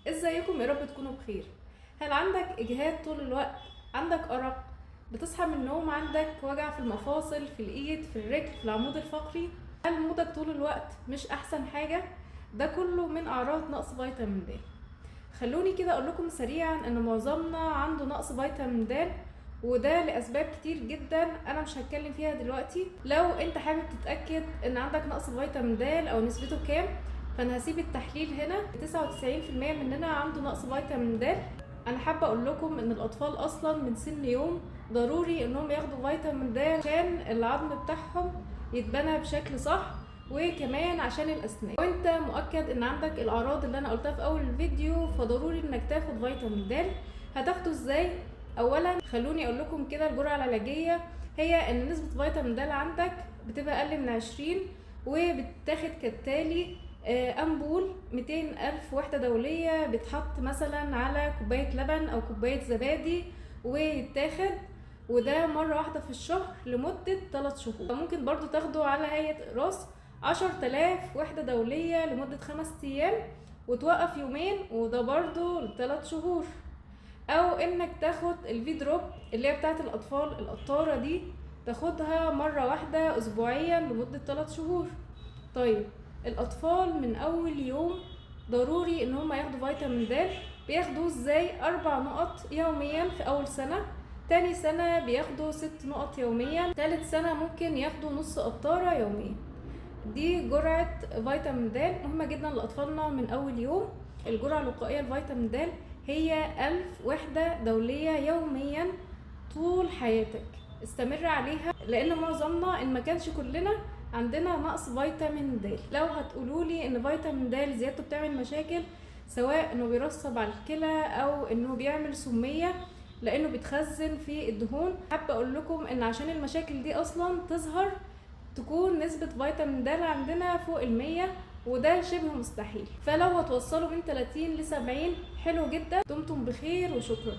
ازيكم؟ يا رب تكونوا بخير. هل عندك اجهاد طول الوقت؟ عندك ارق؟ بتصحى من النوم عندك وجع في المفاصل، في الايد، في الرجل، في العمود الفقري؟ هل مودك طول الوقت مش احسن حاجه؟ ده كله من اعراض نقص فيتامين د. خلوني كده اقول لكم سريعا ان معظمنا عنده نقص فيتامين د، وده لاسباب كتير جدا انا مش هتكلم فيها دلوقتي. لو انت حابب تتاكد ان عندك نقص فيتامين د او نسبته كام، فانا هسيب التحليل هنا. 99% مننا عنده نقص فيتامين د. انا حابه اقول لكم ان الاطفال اصلا من سن يوم ضروري انهم ياخدوا فيتامين د عشان العظم بتاعهم يتبنى بشكل صح، وكمان عشان الاسنان. لو انت مؤكد ان عندك الاعراض اللي انا قلتها في اول الفيديو، فضروري انك تاخد فيتامين د. هتاخده ازاي؟ اولا خلوني اقول لكم كده الجرعه العلاجيه هي ان نسبه فيتامين د عندك بتبقى اقل من 20، وبتاخد كالتالي: أنبول 200,000 وحدة دولية، بتحط مثلا على كوباية لبن أو كوباية زبادي ويتاخد، وده مرة واحدة في الشهر لمدة 3 شهور. ممكن برضو تاخده على هيئة إقراص 10,000 وحدة دولية لمدة 5 أيام وتوقف يومين، وده برضو ل3 شهور. أو إنك تاخد الفي دروب اللي هي بتاعت الأطفال، القطارة دي، تاخدها مرة واحدة أسبوعيا لمدة 3 شهور. طيب الأطفال من أول يوم ضروري إن هم ياخدوا فيتامين د. بياخدوا ازاي؟ 4 نقط يوميا في أول سنة، تاني سنة بياخدوا 6 نقط يوميا، تالت سنة ممكن ياخدوا نص قطارة يوميا. دي جرعة فيتامين د مهمة جدا لأطفالنا من أول يوم. الجرعة الوقائية لفيتامين د هي 1000 وحدة دولية يوميا طول حياتك. استمر عليها، لأن معظمنا إن ما كانش كلنا عندنا نقص فيتامين د. لو هتقولولي ان فيتامين د زيادته بتعمل مشاكل، سواء انه بيرسب على الكلى او انه بيعمل سميه لانه بيتخزن في الدهون، حابه اقول لكم ان عشان المشاكل دي اصلا تظهر تكون نسبه فيتامين د عندنا فوق 100، وده شبه مستحيل. فلو هتوصلوا من 30 ل 70 حلو جدا. دمتم بخير وشكرا.